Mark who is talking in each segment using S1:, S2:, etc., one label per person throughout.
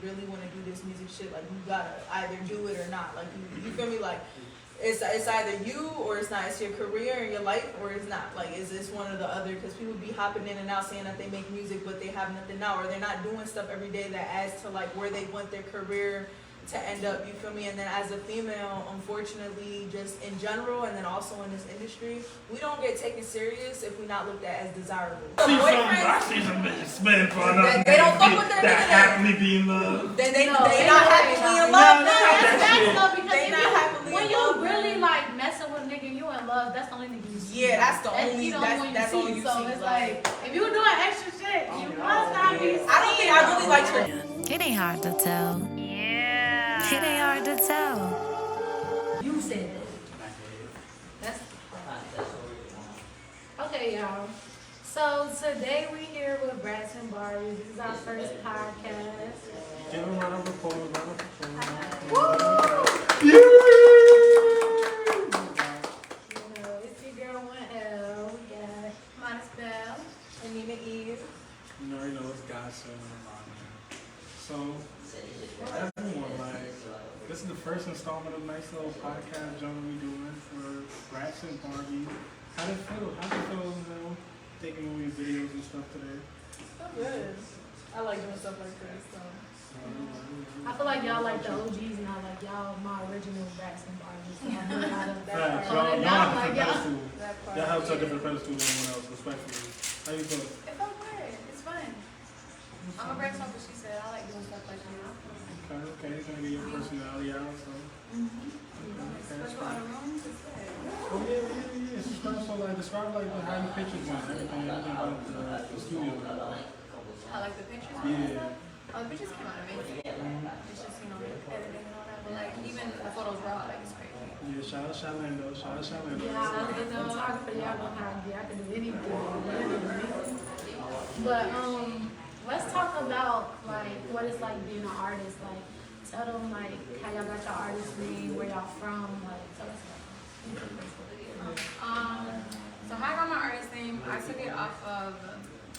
S1: really want to do this music shit, like you gotta either do it or not. Like you feel me? Like it's either you or it's not. It's your career and your life or it's not. Like it's one or the other. Because people be hopping in and out saying that they make music but they have nothing now, or they're not doing stuff every day that adds to like where they want their career to end up, you feel me? And then as a female, unfortunately, just in general, and then also in this industry, we don't get taken serious if we're not looked at as desirable.
S2: I see some bitches spend for another
S1: they don't fuck with their
S2: that
S1: nigga.
S2: happily be in love.
S1: Then they not happily in love.
S3: They not happily when you really like messing with a nigga, you in love. That's the only nigga you see.
S1: Yeah, that's the only. That's all you see.
S3: So it's like if you doing extra shit, you must not be.
S1: I don't think I really like her.
S4: It ain't hard to tell. It ain't hard to tell.
S3: You said it. That's okay, y'all. So today we here with Bratz and Barbie. This is our first podcast.
S2: Give a round of applause.
S3: You know, it's your girl 1L. We got Modest Bel
S1: And Ninaa Eve.
S2: You already know it's God's son. So, everyone, like, this is the first installment of a nice little podcast joint we doing for Bratz and Barbie. How did it feel? How did it feel, you know, taking all these videos and stuff today?
S1: So good. I like doing stuff like this. So.
S3: I feel like y'all like the OGs and I like y'all my original Bratz and Barbie. So I feel like
S2: Right, y'all have such a different pedestal than anyone else, respectfully. How you feel?
S3: It felt good. It's fun. I'm a Bratz fan, but she said I like doing stuff like that.
S2: Okay, it's gonna get your personality out, so. Oh yeah. Describe like how your pictures went, everything about the studio.
S3: I like the pictures.
S2: Yeah.
S3: Oh, the pictures came out amazing. It's just, editing and all that, but like even the photos raw, like it's crazy.
S2: Yeah, shout out Shalando.
S3: Yeah, and the photographer, y'all know how I can do anything. But let's talk about like what it's like being an artist. Like tell them like how y'all got your artist name, where y'all from, like tell us
S5: So how I got my artist name, I took it off of,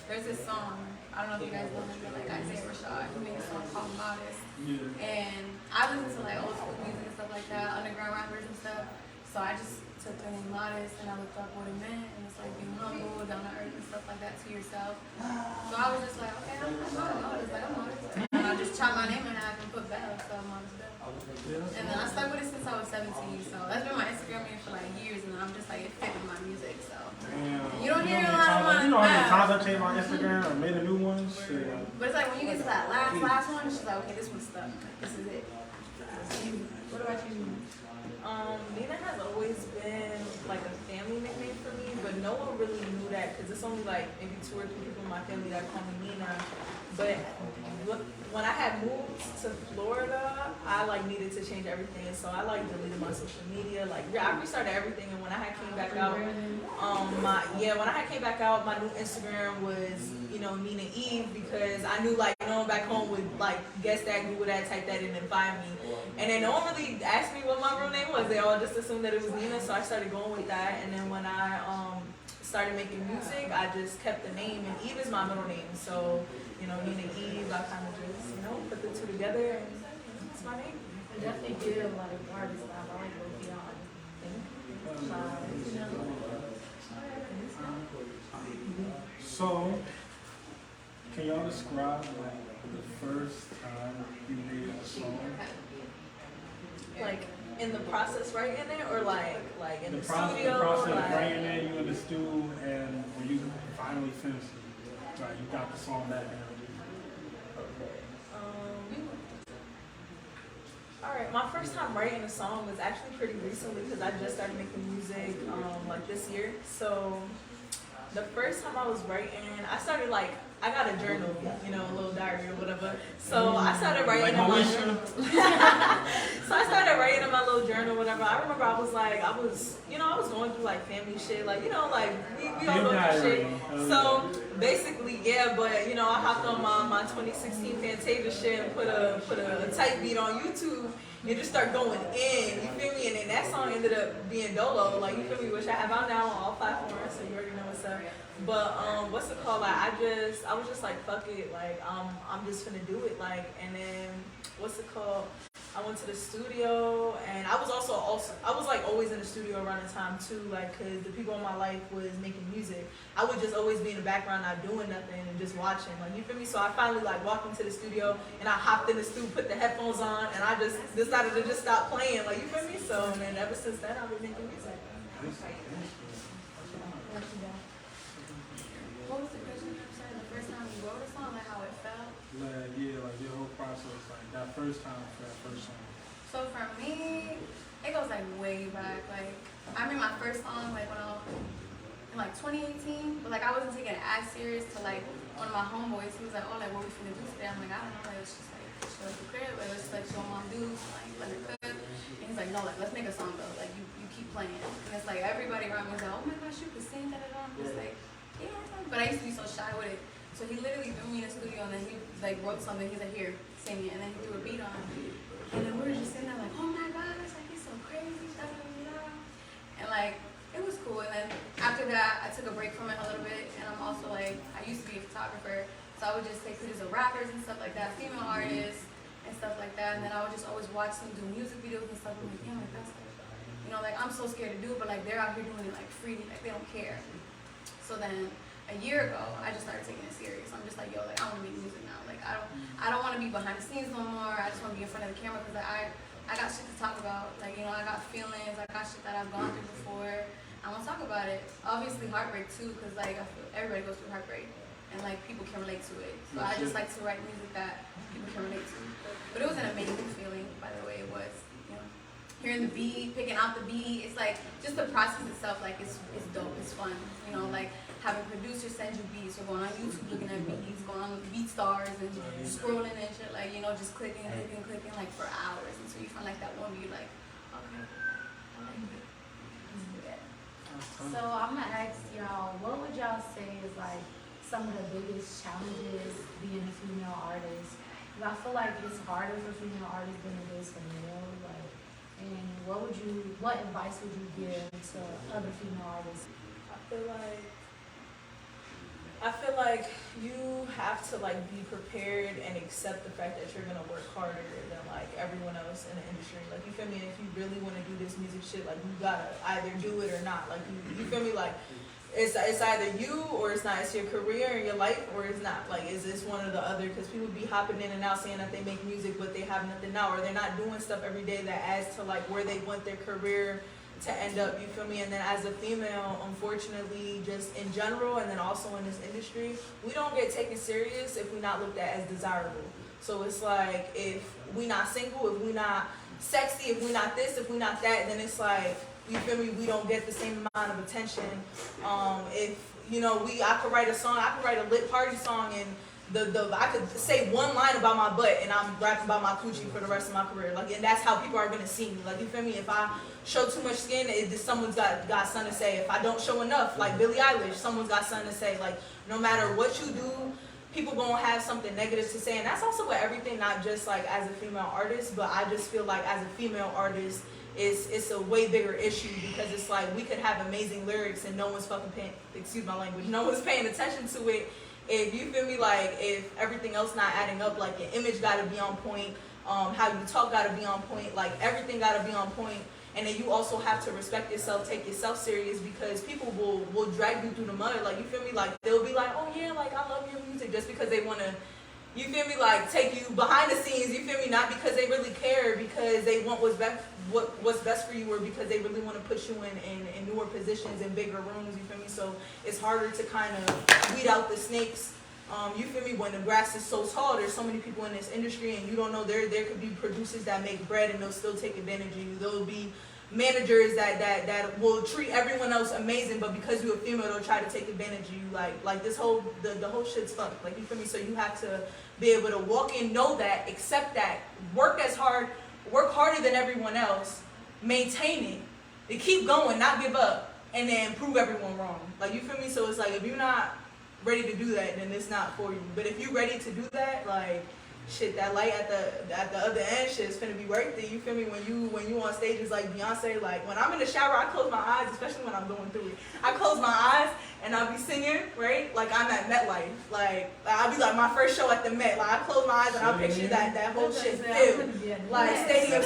S5: there's this song, I don't know if you guys know him, but like Isaiah Rashad, he made a song called Modest.
S2: Yeah.
S5: And I listen to like old school music and stuff like that, underground rappers and stuff. So I just took the name Modest and I looked up what it meant, and it's like being humble, down to earth and stuff like that to yourself. So I was just like, okay, I'm Modest, like I'm Modest. And I just chopped my name in half and put Bell, so I'm Modest Bel. And then I stuck with it since I was 17, so that's been my Instagram name for like years, and I'm just like, it fit with my music, so.
S2: Damn.
S5: You don't hear a lot of my
S2: You know how many times I changed my Instagram or made a new one? Shit.
S5: But it's like when you get to that last one, it's just like, okay, this one's stuck. Like, this is it. What about you?
S1: Ninaa has always been like a family nickname for me, but no one really knew that because it's only like maybe 2 or 3 people in my family that call me Ninaa. But when I had moved to Florida, I like needed to change everything, and so I like deleted my social media. Like I restarted everything, and when I had came back out, my new Instagram was Ninaa Eve because I knew like no one back home would like guess that, Google that, type that in, and find me. And then no one really asked me what my real name was. They all just assumed that it was Ninaa, so I started going with that. And then when I started making music, I just kept the name, and Eve is my middle name. So, Ninaa Eve, I kind of just, put the two together, and it's my name.
S3: I definitely feel like artists. I like both y'all.
S2: So, can y'all describe like the first time you made a song?
S1: Like in the process writing it, or like in the
S2: studio?
S1: studio?
S2: The process
S1: like,
S2: of writing it, you in the studio, and when you finally finished it, like you got the song back down.
S1: Alright, my first time writing a song was actually pretty recently because I just started making music like this year. So the first time I was writing, I started like, I got a journal, a little diary or whatever. So I started writing in my journal. So I started writing in my little journal, whatever. I remember I was going through like family shit, like, like we all go through shit. So Basically, yeah, but you know, I hopped on my 2016 Fantasia shit and put a type beat on YouTube and just start going in, you feel me? And then that song ended up being Dolo, like, you feel me, which I have out now on all platforms, so you already know what's up. But what's it called? Like, I was just like, fuck it, like, I'm just gonna do it, like, and then what's it called? I went to the studio, and I was also I was like always in the studio around the time too, like, cause the people in my life was making music. I would just always be in the background, not doing nothing and just watching, like, you feel me? So I finally like walked into the studio and I hopped in the studio, put the headphones on, and I just decided to just stop playing, like, you feel me? So and then ever since then I've been making music.
S5: What was the question you said? The first time you wrote a song, like how it felt?
S2: Like, yeah, like your whole process, like that first time for that first song.
S5: So for me, it goes like way back. Like I made my first song like when I was in like 2018, but like I wasn't taking it as serious to like one of my homeboys. He was like, oh, like what we finna do today? I'm like, I don't know. Like it's just like show us the crib. Like let's just like show mom dudes, like let her cook. And he's like, no, like let's make a song though. Like you keep playing. And it's like everybody around me was like, oh my gosh, you can sing that. I'm just like, yeah. But I used to be so shy with it. So he literally threw me in the studio and then he like wrote something. He's like, here, sing it. And then he threw a beat on. And then we were just sitting there like, oh my gosh, like he's so crazy. And like, it was cool. And then after that, I took a break from it a little bit. And I'm also like, I used to be a photographer. So I would just take pictures of rappers and stuff like that, female artists and stuff like that. And then I would just always watch them do music videos and stuff. I'm like, yeah, like that's like, you know, like I'm so scared to do it, but like they're out here doing it like freely, like they don't care. So then a year ago, I just started taking it serious. I'm just like, yo, like I want to make music now. Like I don't want to be behind the scenes no more. I just want to be in front of the camera because like, I got shit to talk about. Like, you know, I got feelings. I got shit that I've gone through before. I want to talk about it. Obviously, heartbreak too, because like I feel everybody goes through heartbreak, and like people can relate to it. So I just like to write music that people can relate to. But it was an amazing feeling, by the way. It was, you know, hearing the beat, picking out the beat. It's like just the process itself. Like it's dope. It's fun. You know, like having producers send you beats, or going on YouTube looking at beats, going on BeatStars and scrolling and shit. Like, you know, just clicking like for hours until you find like that one beat. Like, okay, I like it.
S3: So I'm gonna ask y'all, what would y'all say is like some of the biggest challenges being a female artist? Because I feel like it's harder for female artists than it is for male. Like, and what advice would you give to other female artists?
S1: I feel like you have to like be prepared and accept the fact that you're gonna work harder than like everyone else in the industry. Like, you feel me? And if you really want to do this music shit, like you gotta either do it or not. Like you feel me? Like it's either you or it's not. It's your career and your life or it's not. Like, is this one or the other? Because people be hopping in and out saying that they make music but they have nothing now, or they're not doing stuff every day that adds to like where they want their career to end up, you feel me? And then as a female, unfortunately, just in general, and then also in this industry, we don't get taken serious if we're not looked at as desirable. So it's like, if we not single, if we not sexy, if we not this, if we not that, then it's like, you feel me, we don't get the same amount of attention. If, you know, I could write a song, I could write a lit party song, and I could say one line about my butt and I'm rapping about my coochie for the rest of my career. Like, and that's how people are gonna see me. Like, you feel me? If I show too much skin, someone's got something to say. If I don't show enough, like Billie Eilish, someone's got something to say. Like, no matter what you do, people gonna have something negative to say. And that's also with everything, not just like as a female artist, but I just feel like as a female artist, it's a way bigger issue, because it's like we could have amazing lyrics and no one's fucking paying, excuse my language, no one's paying attention to it. If you feel me, like if everything else not adding up, like your image gotta be on point, how you talk gotta be on point, like everything gotta be on point. And then you also have to respect yourself, take yourself serious, because people will drag you through the mud. Like, you feel me, like they'll be like, oh yeah, like I love your music, just because they wanna, you feel me, like take you behind the scenes, you feel me, not because they really care, because they want what's best for you, or because they really want to put you in newer positions, in bigger rooms, you feel me? So it's harder to kind of weed out the snakes, you feel me, when the grass is so tall. There's so many people in this industry, and you don't know, there could be producers that make bread and they'll still take advantage of you. There'll be managers that will treat everyone else amazing, but because you're a female, they'll try to take advantage of you. Like this whole, the whole shit's fucked. Like, you feel me? So you have to be able to walk in, know that, accept that, work harder than everyone else, maintain it, and keep going, not give up, and then prove everyone wrong. Like, you feel me? So it's like, if you're not ready to do that, then it's not for you. But if you're ready to do that, like, shit, that light at the other end, shit is finna be worth it. You feel me? When you on stages like Beyonce, like when I'm in the shower, I close my eyes, especially when I'm going through it. I close my eyes and I'll be singing, right? Like I'm at MetLife. Like I'll be like my first show at the Met. Like I close my eyes and I'll picture that whole shit filled. Like stadium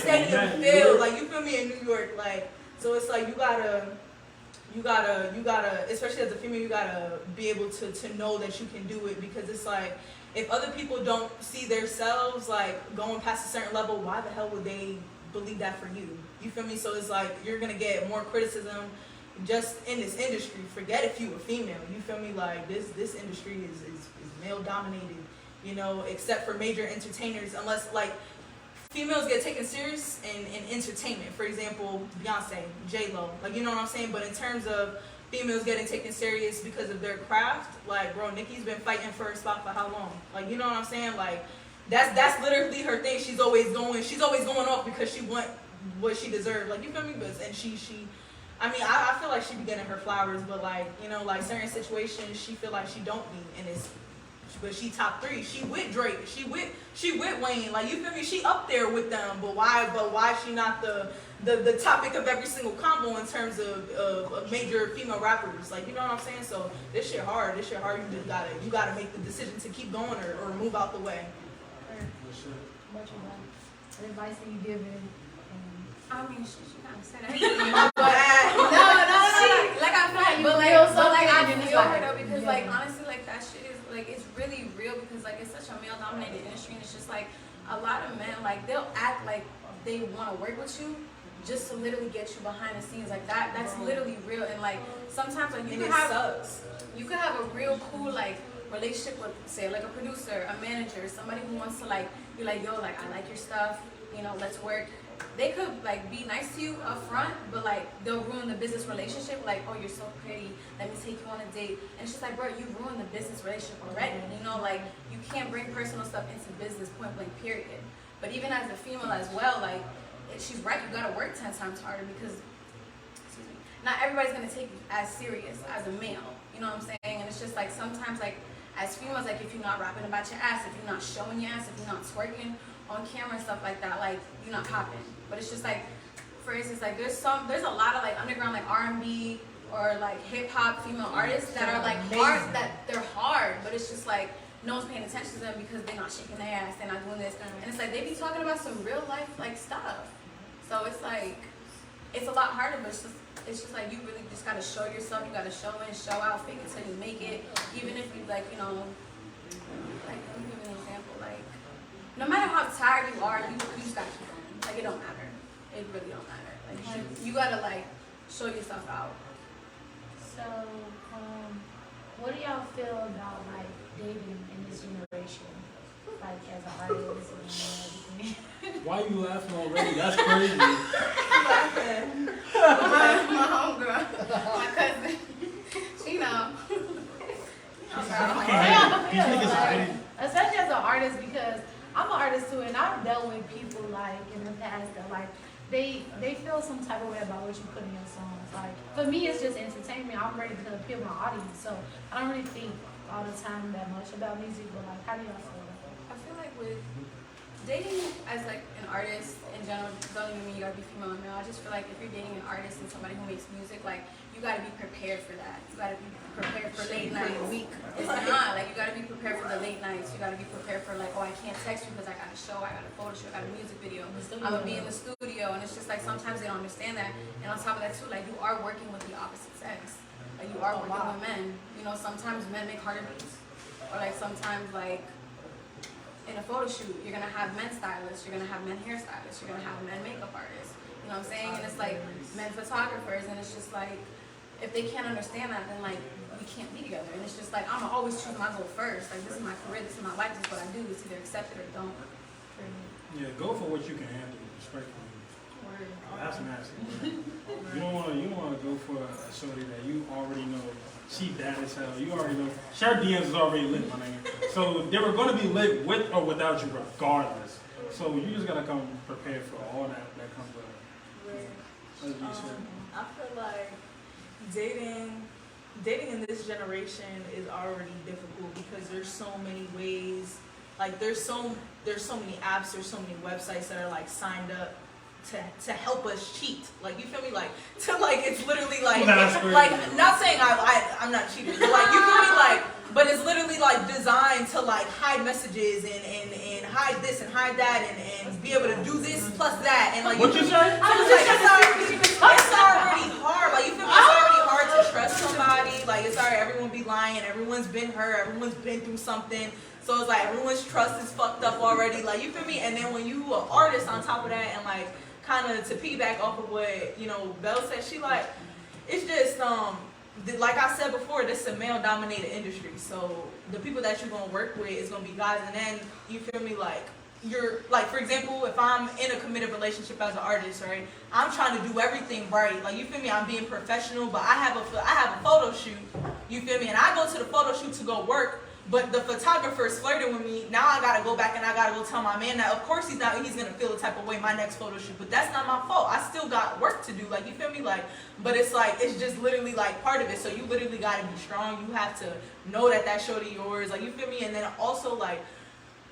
S1: filled. Like you feel me in New York. Like so it's like you gotta, especially as a female, you gotta be able to know that you can do it, because it's like, if other people don't see themselves like going past a certain level, why the hell would they believe that for you? You feel me? So it's like you're gonna get more criticism just in this industry. Forget if you were female. You feel me? Like this industry is male dominated, you know, except for major entertainers, unless like females get taken serious in entertainment. For example, Beyonce, J-Lo, like, you know what I'm saying? But in terms of females getting taken serious because of their craft, like, bro, Nicki's been fighting for her spot for how long? Like, you know what I'm saying? Like, that's literally her thing. She's always going off because she want what she deserved. Like, you feel me? But and she I mean, I feel like she be getting her flowers, but like, you know, like certain situations she feel like she don't be, and it's, but she top 3. She with Drake. She with Wayne. Like, you feel me? She up there with them. But why she not the topic of every single combo in terms of major female rappers? Like, you know what I'm saying? So this shit hard. You just gotta make the decision to keep going or move out the way.
S3: What advice are you giving?
S5: I mean, she kind of said that.
S1: No.
S5: Like I feel like, but I feel her though, because like honestly, like that shit is like, it's really real, because like it's such a male dominated industry, and it's just like a lot of men, like they'll act like they want to work with you just to literally get you behind the scenes, like that's literally real. And like sometimes like you could have a real cool like relationship with, say, like a producer, a manager, somebody who wants to like be like, yo, like I like your stuff, you know, let's work. They could like be nice to you up front, but like they'll ruin the business relationship. Like, oh, you're so pretty, let me take you on a date. And it's just like, bro, you ruined the business relationship already. You know, like you can't bring personal stuff into business, point blank, period. But even as a female as well, like she's right, you gotta work 10 times harder, because not everybody's gonna take you as serious as a male. You know what I'm saying? And it's just like sometimes like as females, like if you're not rapping about your ass, if you're not showing your ass, if you're not twerking on camera and stuff like that, like you're not popping. But it's just like, for instance, like there's a lot of like underground like R&B or like hip hop female artists that are like hard, that they're hard, but it's just like no one's paying attention to them because they're not shaking their ass, they're not doing this, and it's like they be talking about some real life like stuff. So it's like it's a lot harder, but it's just like you really just gotta show yourself. You gotta show in, show out, fake it till you make it. Even if you like, you know, like let me give an example, like. No matter how tired you are, you just gotta keep going. Like, it don't matter. It really don't matter. Like, you gotta, like, show yourself out.
S3: So, what do y'all feel about, like, dating in this generation? Like, as an artist and everything?
S2: Why are you laughing already? That's crazy.
S5: My homegirl, my cousin, she know.
S3: Especially as an artist, because I'm an artist too, and I've dealt with people like in the past that like they feel some type of way about what you put in your songs. Like for me, it's just entertainment. I'm ready to appeal my audience, so I don't really think all the time that much about music. But like, how do y'all feel about that?
S5: I feel like with dating as like an artist in general, don't even mean you gotta be female or male. I just feel like if you're dating an artist and somebody who makes music, like you gotta be prepared for that. You gotta be prepared for late night week. It's not like you gotta be prepared for the late nights. You gotta be prepared for like, oh, I can't text you because I got a show, I got a photo shoot, I got a music video. I'm gonna be in the studio, and it's just like sometimes they don't understand that. And on top of that too, like you are working with the opposite sex. Like you are working with men. You know, sometimes men make harder beats, or like sometimes like in a photo shoot, you're gonna have men stylists, you're gonna have men hairstylists, you're gonna have men makeup artists. You know what I'm saying? And it's like men photographers, and it's just like if they can't understand that, then like we can't be together. And it's just like I'm gonna always choose my goal first. Like this is my career, this is my life, this is what I do. It's either accept it or don't.
S2: Yeah, go for what you can handle, respectfully. That's nasty. You don't wanna go for a shorty that you already know she bad as hell. You already know her DMs is already lit, my nigga. So they were gonna be lit with or without you regardless. So you just gotta come prepared for all that comes with it.
S1: I feel like dating dating in this generation is already difficult because there's so many ways, like there's so many apps, there's so many websites that are like signed up to help us cheat. Like, you feel me? Like, to like, it's literally like, not saying I'm not cheating, but like, you feel me? Like, but it's literally like designed to like hide messages and hide this and hide that and be able to do this plus that and like.
S2: What you say?
S1: So it's already hard. Like, you feel me? It's already hard to trust somebody. Like, it's already, everyone be lying. Everyone's been hurt. Everyone's been through something. So it's like everyone's trust is fucked up already. Like, you feel me? And then when you an artist on top of that, and like kind of to piggyback off of what, you know, Belle said, she like, it's just like I said before, this is a male-dominated industry. So the people that you're gonna work with is gonna be guys, and then you feel me, like you're like, for example, if I'm in a committed relationship as an artist, right? I'm trying to do everything right. Like, you feel me? I'm being professional, but I have a photo shoot. You feel me? And I go to the photo shoot to go work. But the photographer is flirting with me. Now I gotta go back and I gotta go tell my man that of course he's gonna feel the type of way my next photo shoot. But that's not my fault. I still got work to do. Like, you feel me? Like, but it's like, it's just literally like part of it. So you literally gotta be strong. You have to know that that's shorty yours. Like, you feel me? And then also like,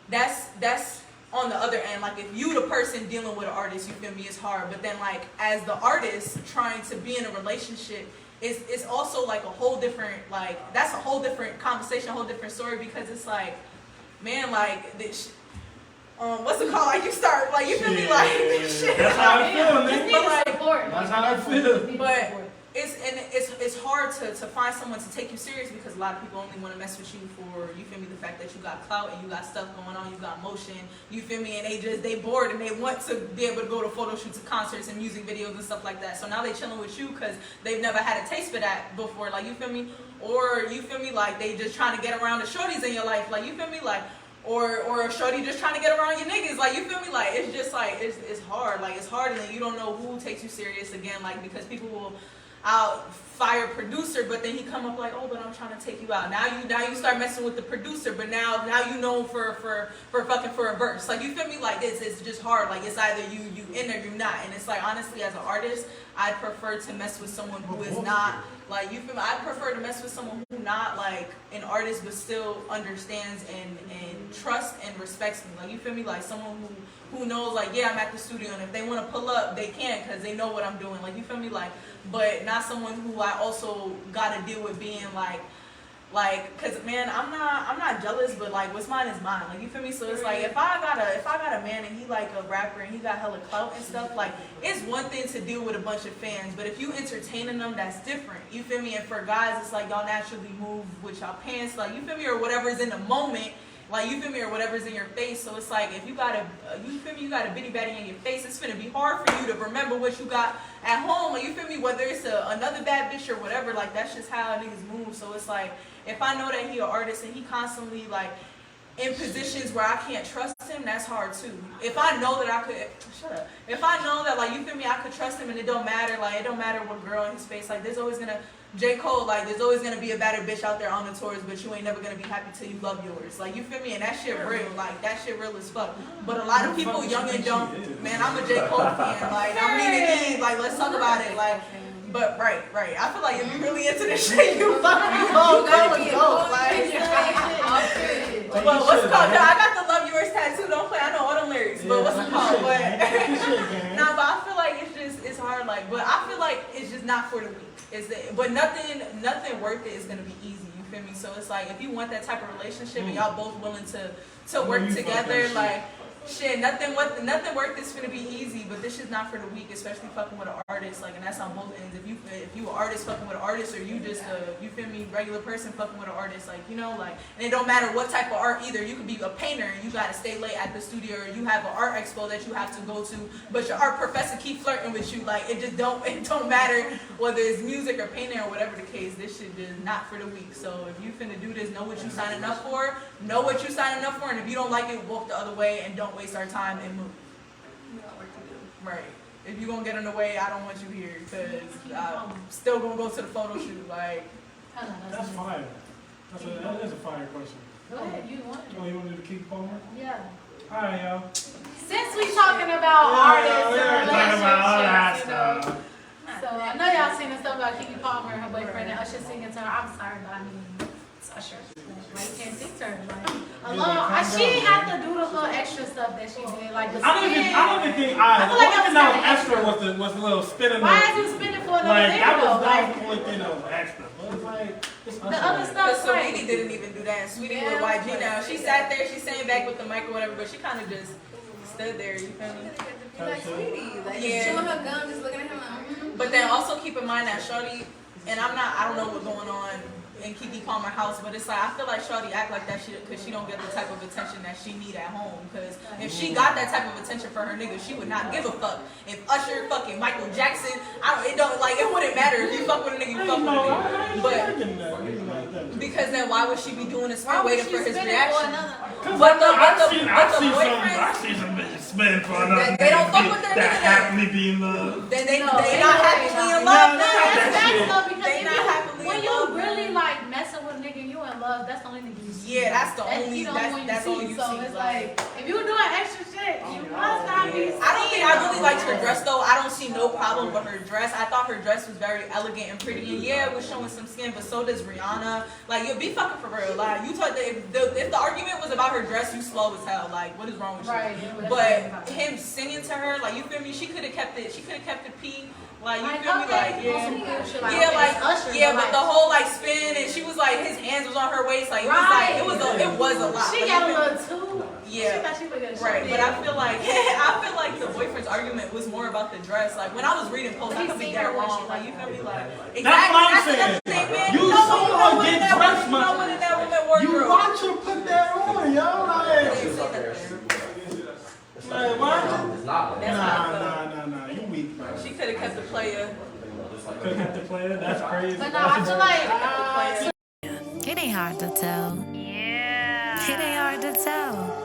S1: that's on the other end. Like, if you the person dealing with an artist, you feel me, it's hard. But then like, as the artist trying to be in a relationship, it's also like a whole different, like, that's a whole different conversation, a whole different story, because it's like, man, like, this, what's it called? Like, you start, like, you feel me, like, shit.
S2: That's how I feel, man.
S3: But like,
S2: that's how I feel.
S1: But it's hard to find someone to take you serious, because a lot of people only want to mess with you for, you feel me, the fact that you got clout and you got stuff going on, you got motion, you feel me, and they bored and they want to be able to go to photo shoots and concerts and music videos and stuff like that. So now they chilling with you because they've never had a taste for that before, like, you feel me, or you feel me, like they just trying to get around the shorties in your life, like, you feel me, like, or a shorty just trying to get around your niggas, like, you feel me, like, it's just like, it's hard, like, it's hard, and then you don't know who takes you serious again, like, because people will fire producer, but then he come up like, oh, but I'm trying to take you out. Now you start messing with the producer, but now you know for a verse. Like, you feel me? Like, it's just hard. Like, it's either you in or you not. And it's like, honestly, as an artist, I'd prefer to mess with someone who is not, like, you feel me? I prefer to mess with someone who not like an artist but still understands and trusts and respects me. Like, you feel me? Like, someone who knows, like, yeah, I'm at the studio, and if they want to pull up, they can, because they know what I'm doing. Like, you feel me? Like, but not someone who I also got to deal with being like, cause man, I'm not jealous, but like, what's mine is mine. Like, you feel me? So it's like, if I got a man and he like a rapper and he got hella clout and stuff, like, it's one thing to deal with a bunch of fans, but if you entertaining them, that's different. You feel me? And for guys, it's like y'all naturally move with y'all pants, like, you feel me, or whatever's in the moment. Like, you feel me, or whatever's in your face. So it's like, if you got you feel me, you got a bitty batty in your face, it's gonna be hard for you to remember what you got at home. Like, you feel me, whether it's another bad bitch or whatever, like, that's just how niggas move. So it's like, if I know that he an artist and he constantly like in positions where I can't trust him, that's hard too. If I know that I could, if I know that, like, you feel me, I could trust him, and it don't matter, like, it don't matter what girl in his face, like, there's always gonna, J. Cole, like, there's always gonna be a better bitch out there on the tours, but you ain't never gonna be happy till you love yours. Like, you feel me? And that shit real. Like, that shit real as fuck. But a lot of people, young and dumb, man, I'm a J. Cole fan. Like, I'm Ninaa Eve. Like, let's talk about it. Like, but right. I feel like if you really into this shit, you fucking go. Like, but what's it called? I got the love yours tattoo. Don't play. I know all the lyrics. But what's it called? But nah, but I feel like it's hard. Like, but I feel like it's just not for the weak. But nothing worth it is gonna be easy. You feel me? So it's like, if you want that type of relationship and y'all both willing to work together, like, shit, nothing worth it's gonna be easy. But this shit's not for the weak, especially fucking with an artist. Like, and that's on both ends. If you an artist fucking with an artist, or you just you feel me, regular person fucking with an artist, like, you know, like, and it don't matter what type of art either. You could be a painter and you gotta stay late at the studio, or you have an art expo that you have to go to, but your art professor keep flirting with you. Like, it don't matter whether it's music or painting or whatever the case. This shit is not for the weak. So if you finna do this, know what you signing up for. And if you don't like it, walk the other way and don't waste our time and move.
S5: We got work to do.
S1: Right. If you gonna get in the way, I don't want you here, because I'm still gonna go to the photo shoot. Like,
S2: That's fire. That is a fire question.
S3: Go ahead, you want
S2: Oh, you want to do the Keke Palmer?
S3: Yeah.
S2: All right, y'all.
S3: Since we talking about artists and
S2: talking about all that
S3: relationships, you know,
S2: stuff.
S3: so I know y'all seen the stuff about Keke Palmer, her boyfriend, and Usher singing to her. I'm sorry, but I mean, it's Usher. Like, you can't sing to her. Like, alone. She didn't have to do the little extra stuff that she did. Like, the spin.
S2: I don't even think
S3: I feel like that was kinda
S2: extra was a little spinning.
S3: Why is you spinning for another
S2: like, that
S3: video?
S2: was
S3: Like,
S2: the only thing that was extra. But it's like, it's
S3: the other
S1: But
S3: stuff,
S1: Sweetie didn't even do that. And Sweetie with YG now. She sat there, she sang back with the mic or whatever, but she kind of just stood there. You feel me?
S5: Like, sweetie, like,
S1: Yeah.
S5: chewing her gum, just looking at him like,
S1: But then also keep in mind that Shorty, and I don't know what's going on in Keke Palmer house, but it's like, I feel like Shorty act like that because she don't get the type of attention that she need at home. Because if she got that type of attention for her nigga, she would not give a fuck. If Usher, fucking Michael Jackson, it wouldn't matter if you fuck with a nigga, you fuck with a nigga. But because then why would she be doing this spin waiting for his reaction? But
S2: I've
S1: the
S2: seen
S1: boyfriend,
S2: some bitches spin for another
S1: They don't
S2: nigga
S1: fuck with their
S2: that
S1: nigga.
S2: happily be in love.
S1: then they
S3: No,
S1: not
S3: they
S1: happily in love.
S3: That's facts though, because
S1: They
S3: if
S1: not
S3: you,
S1: happily
S3: when
S1: in
S3: you
S1: love.
S3: really like messing with a nigga, you in love. That's the only nigga you see.
S1: Yeah, that's the
S3: That's,
S1: only.
S3: you know, when
S1: That's all you
S3: So
S1: see.
S3: it's like if you doing extra shit, you must not be.
S1: I don't think I really liked her dress though. I don't see no problem with her dress. I thought her dress was very elegant and pretty. And yeah, it was showing some skin, but so does Rihanna. Like, you'll be fucking for real. Like, you told if the argument was about her dress, you slow as hell. Like, what is wrong with you?
S3: Right.
S1: But him singing to her, like, you feel me? She could have kept it. She could have kept it P. Like, you feel me? Like, yeah, but the whole like spin, and she was like, his hands was on her waist. Like, it was a lot.
S3: She
S1: Like,
S3: got a
S1: you feel me?
S3: little too.
S1: Yeah.
S3: She thought she was gonna show
S1: Right,
S3: it.
S1: but I feel like the boyfriend's argument was more about the dress. Like, when I was reading posts, I could be dead wrong. Like, you feel me? Like, exactly.
S2: That's what I'm saying.
S1: The thing, man.
S2: You
S1: know
S2: so
S1: what
S2: gonna
S1: in
S2: get
S1: that
S2: dressed,
S1: woman- you know what in that woman wardrobe.
S2: You watch her put that on, yo. Like, what? Nah. You weak, bro.
S1: She could have kept the player.
S2: Could have the player. That's crazy.
S3: But no, I feel like
S4: It ain't hard to tell. Yeah. It ain't hard to tell.